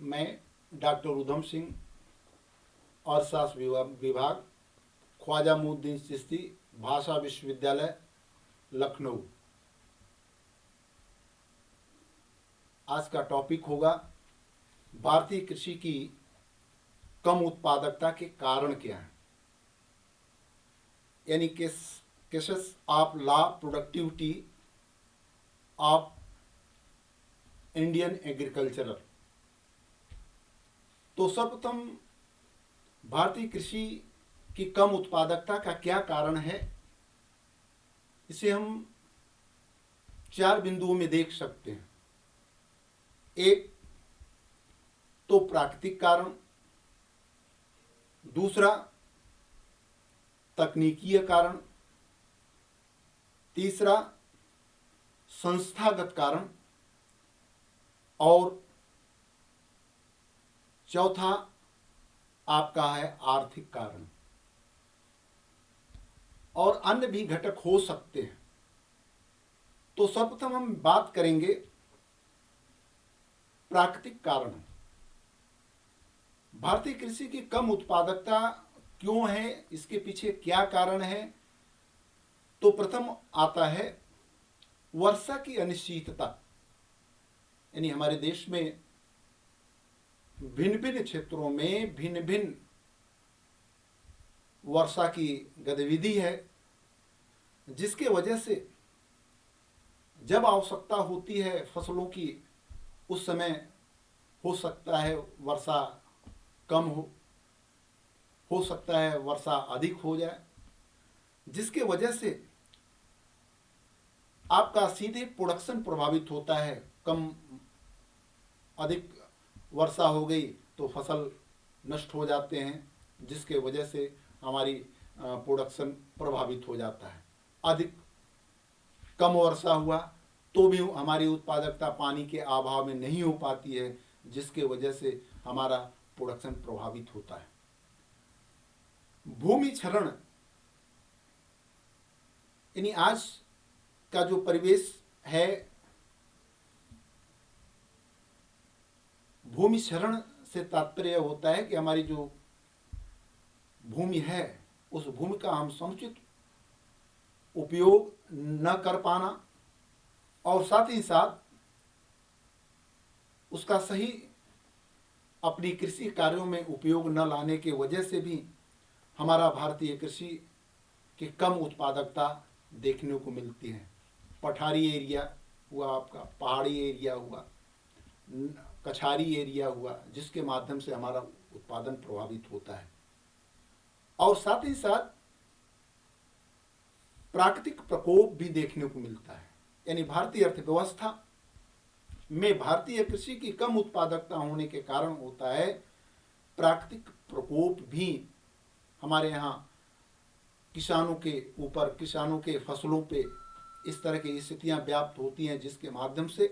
मैं डॉक्टर उधम सिंह, अर्थशास्त्र विभाग, ख्वाजा मुद्दीन चिश्ती, भाषा विश्वविद्यालय, लखनऊ। आज का टॉपिक होगा भारतीय कृषि की कम उत्पादकता के कारण क्या हैं, यानी cases of law productivity of Indian agricultural. तो सर्वप्रथम भारतीय कृषि की कम उत्पादकता का क्या कारण है, इसे हम 4 बिंदुओं में देख सकते हैं। एक तो प्राकृतिक कारण, दूसरा तकनीकीय कारण, तीसरा संस्थागत कारण और चौथा आपका है आर्थिक कारण, और अन्य भी घटक हो सकते हैं। तो सर्वप्रथम हम बात करेंगे प्राकृतिक कारण। भारतीय कृषि की कम उत्पादकता क्यों है, इसके पीछे क्या कारण है। तो प्रथम आता है वर्षा की अनिश्चितता, यानी हमारे देश में भिन्न भिन्न क्षेत्रों में भिन्न भिन्न वर्षा की गतिविधि है, जिसके वजह से जब आवश्यकता होती है फसलों की, उस समय हो सकता है वर्षा कम हो सकता है वर्षा अधिक हो जाए, जिसके वजह से आपका सीधे प्रोडक्शन प्रभावित होता है। अधिक वर्षा हो गई तो फसल नष्ट हो जाते हैं, जिसके वजह से हमारी प्रोडक्शन प्रभावित हो जाता है। अधिक कम वर्षा हुआ तो भी हमारी उत्पादकता पानी के अभाव में नहीं हो पाती है, जिसके वजह से हमारा प्रोडक्शन प्रभावित होता है। भूमि क्षरण, यानी आज का जो परिवेश है, भूमि क्षरण से तात्पर्य होता है कि हमारी जो भूमि है उस भूमि का हम समुचित उपयोग न कर पाना, और साथ ही साथ उसका सही अपनी कृषि कार्यों में उपयोग न लाने के वजह से भी हमारा भारतीय कृषि की कम उत्पादकता देखने को मिलती है। पठारी एरिया हुआ, आपका पहाड़ी एरिया हुआ, कछारी एरिया हुआ, जिसके माध्यम से हमारा उत्पादन प्रभावित होता है। और साथ ही साथ प्राकृतिक प्रकोप भी देखने को मिलता है, यानी भारतीय अर्थव्यवस्था में भारतीय कृषि की कम उत्पादकता होने के कारण होता है प्राकृतिक प्रकोप भी हमारे यहाँ किसानों के ऊपर, किसानों के फसलों पे इस तरह की स्थितियां व्याप्त होती हैं, जिसके माध्यम से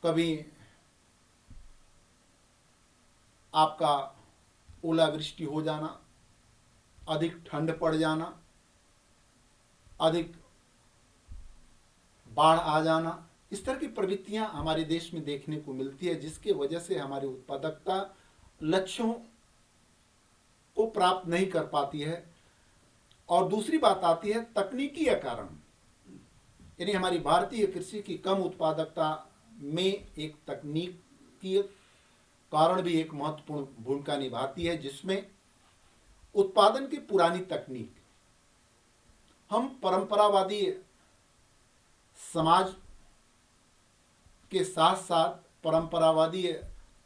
कभी आपका ओलावृष्टि हो जाना, अधिक ठंड पड़ जाना, अधिक बाढ़ आ जाना, इस तरह की प्रवृत्तियां हमारे देश में देखने को मिलती है, जिसके वजह से हमारी उत्पादकता लक्ष्यों को प्राप्त नहीं कर पाती है। और दूसरी बात आती है तकनीकी कारण, यानी हमारी भारतीय कृषि की कम उत्पादकता में एक तकनीकी कारण भी एक महत्वपूर्ण भूमिका निभाती है, जिसमें उत्पादन की पुरानी तकनीक, हम परंपरावादी समाज के साथ साथ परंपरावादी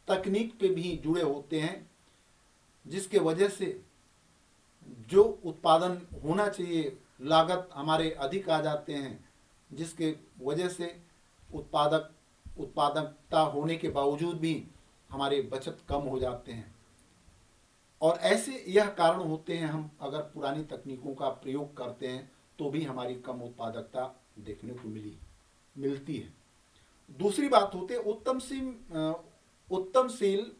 तकनीक पे भी जुड़े होते हैं, जिसके वजह से जो उत्पादन होना चाहिए लागत हमारे अधिक आ जाते हैं, जिसके वजह से उत्पादकता होने के बावजूद भी हमारे बचत कम हो जाते हैं। और ऐसे यह कारण होते हैं, हम अगर पुरानी तकनीकों का प्रयोग करते हैं तो भी हमारी कम उत्पादकता देखने को मिलती है। दूसरी बात होती है उत्तमशील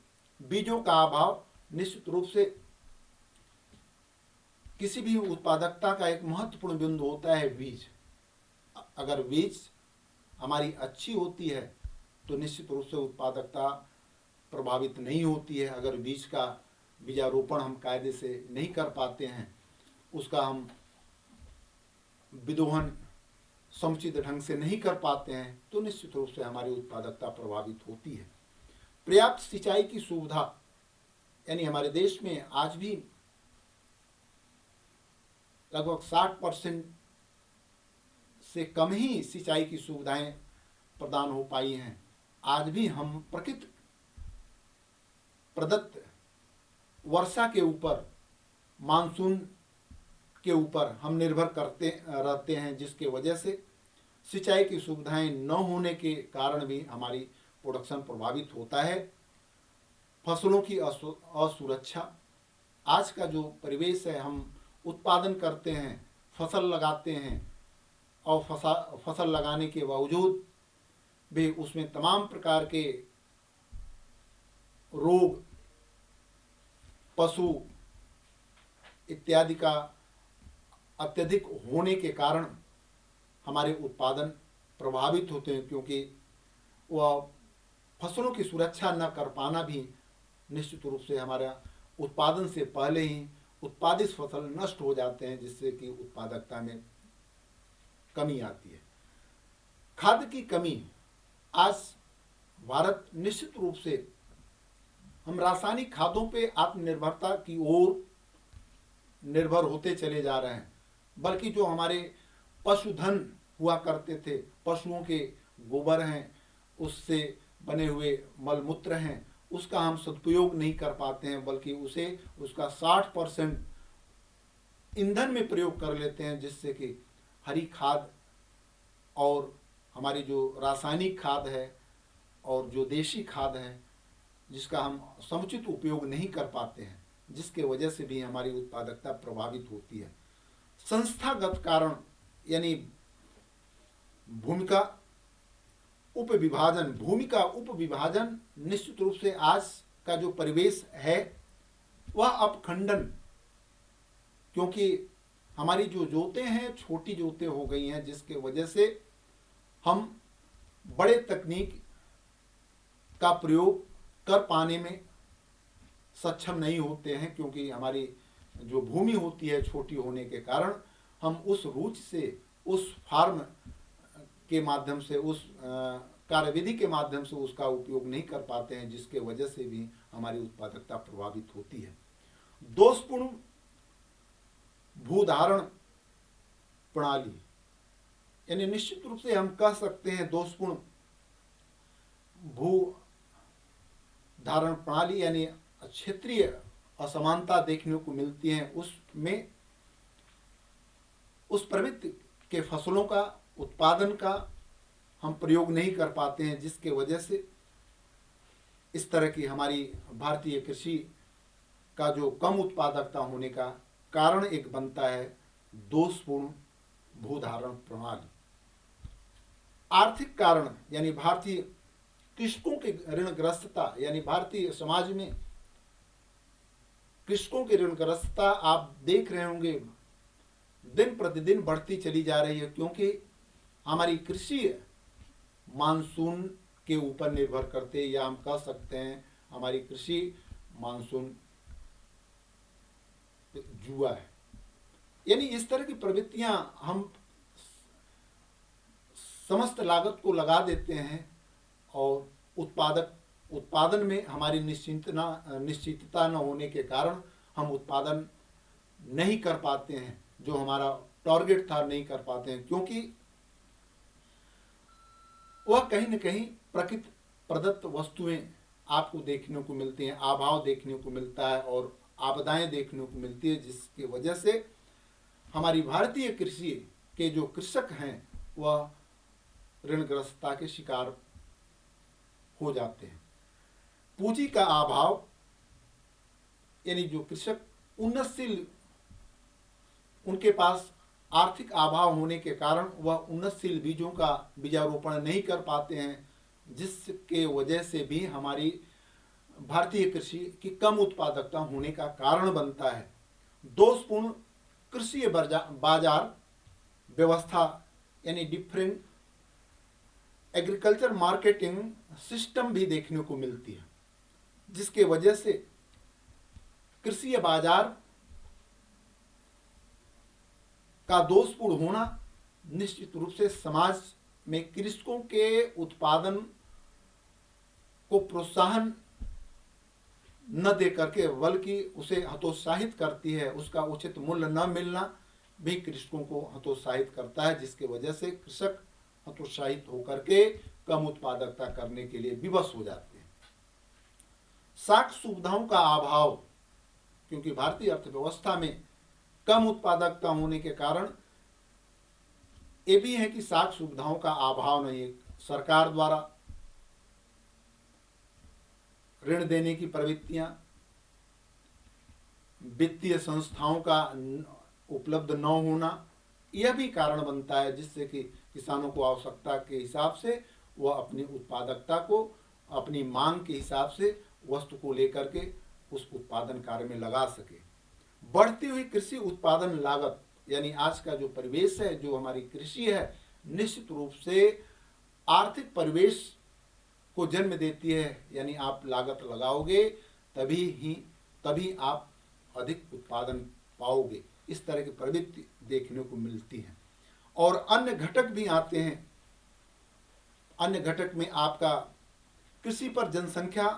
बीजों का अभाव। निश्चित रूप से किसी भी उत्पादकता का एक महत्वपूर्ण बिंदु होता है बीज। अगर बीज हमारी अच्छी होती है तो निश्चित रूप से उत्पादकता प्रभावित नहीं होती है। अगर बीज का बीजारोपण हम कायदे से नहीं कर पाते हैं, उसका हम विदोहन समुचित ढंग से नहीं कर पाते हैं, तो निश्चित रूप से हमारी उत्पादकता प्रभावित होती है। पर्याप्त सिंचाई की सुविधा, यानी हमारे देश में आज भी लगभग 60% से कम ही सिंचाई की सुविधाएं प्रदान हो पाई हैं। आज भी हम प्रकृति प्रदत्त वर्षा के ऊपर, मानसून के ऊपर हम निर्भर करते रहते हैं, जिसके वजह से सिंचाई की सुविधाएं न होने के कारण भी हमारी प्रोडक्शन प्रभावित होता है। फसलों की असुरक्षा, आज का जो परिवेश है, हम उत्पादन करते हैं, फसल लगाते हैं और फसल लगाने के बावजूद भी उसमें तमाम प्रकार के रोग, पशु इत्यादि का अत्यधिक होने के कारण हमारे उत्पादन प्रभावित होते हैं, क्योंकि वह फसलों की सुरक्षा न कर पाना भी निश्चित रूप से हमारा उत्पादन से पहले ही उत्पादित फसल नष्ट हो जाते हैं, जिससे कि उत्पादकता में कमी आती है। खाद्य की कमी, आज भारत निश्चित रूप से हम रासायनिक खादों पे आत्मनिर्भरता की ओर निर्भर होते चले जा रहे हैं, बल्कि जो हमारे पशुधन हुआ करते थे, पशुओं के गोबर हैं, उससे बने हुए मलमूत्र हैं, उसका हम सदुपयोग नहीं कर पाते हैं, बल्कि उसे उसका 60% ईंधन में प्रयोग कर लेते हैं, जिससे कि हरी खाद और हमारी जो रासायनिक खाद है और जो देशी खाद है, जिसका हम समुचित उपयोग नहीं कर पाते हैं, जिसके वजह से भी हमारी उत्पादकता प्रभावित होती है। संस्थागत कारण, यानी भूमिका उपविभाजन निश्चित रूप से आज का जो परिवेश है वह अपखंडन, क्योंकि हमारी जो जोतें हैं छोटी जोतें हो गई हैं, जिसके वजह से हम बड़े तकनीक का प्रयोग कर पाने में सक्षम नहीं होते हैं, क्योंकि हमारी जो भूमि होती है छोटी होने के कारण हम उस रूच से, उस फार्म के माध्यम से, उस कार्यविधि के माध्यम से उसका उपयोग नहीं कर पाते हैं, जिसके वजह से भी हमारी उत्पादकता प्रभावित होती है। दोषपूर्ण भूधारण प्रणाली, यानी निश्चित रूप से हम कह सकते हैं दोषपूर्ण भू धारण प्रणाली, यानी क्षेत्रीय असमानता देखने को मिलती है। उसमें उस प्रवृत्ति के फसलों का उत्पादन का हम प्रयोग नहीं कर पाते हैं, जिसके वजह से इस तरह की हमारी भारतीय कृषि का जो कम उत्पादकता होने का कारण एक बनता है दोषपूर्ण भूधारण प्रणाली। आर्थिक कारण, यानी भारतीय कृषकों की ऋणग्रस्तता, यानी भारतीय समाज में कृषकों की ऋणग्रस्तता आप देख रहे होंगे दिन प्रतिदिन बढ़ती चली जा रही है, क्योंकि हमारी कृषि मानसून के ऊपर निर्भर करते, या हम कह सकते हैं हमारी कृषि मानसून जुआ है। यानी इस तरह की प्रवृत्तियां हम समस्त लागत को लगा देते हैं और उत्पादन में हमारी निश्चितता न होने के कारण हम उत्पादन नहीं कर पाते हैं, जो हमारा टारगेट था नहीं कर पाते हैं, क्योंकि वह कहीं न कहीं प्रकृति प्रदत्त वस्तुएं आपको देखने को मिलती हैं, अभाव देखने को मिलता है और आपदाएं देखने को मिलती है, जिसकी वजह से हमारी भारतीय कृषि के जो कृषक हैं वह ऋणग्रस्तता के शिकार हो जाते हैं। पूंजी का अभाव, यानी जो कृषक उन्नतशील, उनके पास आर्थिक अभाव होने के कारण वह उन्नतशील बीजों का बीजारोपण नहीं कर पाते हैं, जिसके वजह से भी हमारी भारतीय कृषि की कम उत्पादकता होने का कारण बनता है। दोषपूर्ण कृषि बाजार व्यवस्था, यानी डिफरेंट एग्रीकल्चर मार्केटिंग सिस्टम भी देखने को मिलती है। जिसके वजह से कृषि बाजार का दोषपूर्ण होना निश्चित रूप से समाज में कृषकों के उत्पादन को प्रोत्साहन न दे करके बल्कि उसे हतोत्साहित करती है। उसका उचित मूल्य न मिलना भी कृषकों को हतोत्साहित करता है, जिसके वजह से कृषक हतोत्साहित होकर के कम उत्पादकता करने के लिए विवश हो जाते हैं। साख सुविधाओं का अभाव, क्योंकि भारतीय अर्थव्यवस्था में कम उत्पादकता होने के कारण ये भी है कि साख सुविधाओं का अभाव नहीं है। सरकार द्वारा ऋण देने की प्रवृत्तियां, वित्तीय संस्थाओं का उपलब्ध न होना, यह भी कारण बनता है जिससे कि किसानों को आवश्यकता के हिसाब से वह अपनी उत्पादकता को अपनी मांग के हिसाब से वस्तु को लेकर के उस उत्पादन कार्य में लगा सके। बढ़ती हुई कृषि उत्पादन लागत, यानी आज का जो परिवेश है, जो हमारी कृषि है, निश्चित रूप से आर्थिक परिवेश को जन्म देती है। यानी आप लागत लगाओगे तभी आप अधिक उत्पादन पाओगे। इस तरह की प्रवृत्ति देखने को मिलती है। और अन्य घटक भी आते हैं। अन्य घटक में आपका कृषि पर जनसंख्या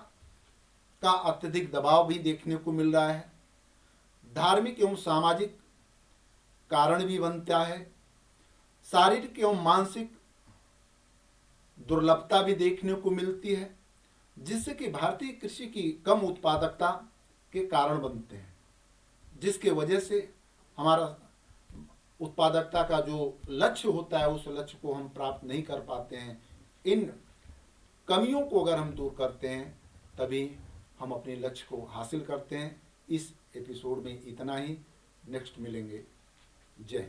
का अत्यधिक दबाव भी देखने को मिल रहा है। धार्मिक एवं सामाजिक कारण भी बनता है। शारीरिक एवं मानसिक दुर्लभता भी देखने को मिलती है, जिससे कि भारतीय कृषि की कम उत्पादकता के कारण बनते हैं, जिसके वजह से हमारा उत्पादकता का जो लक्ष्य होता है उस लक्ष्य को हम प्राप्त नहीं कर पाते हैं। इन कमियों को अगर हम दूर करते हैं तभी हम अपने लक्ष्य को हासिल करते हैं। इस एपिसोड में इतना ही। नेक्स्ट मिलेंगे। जय हिंद।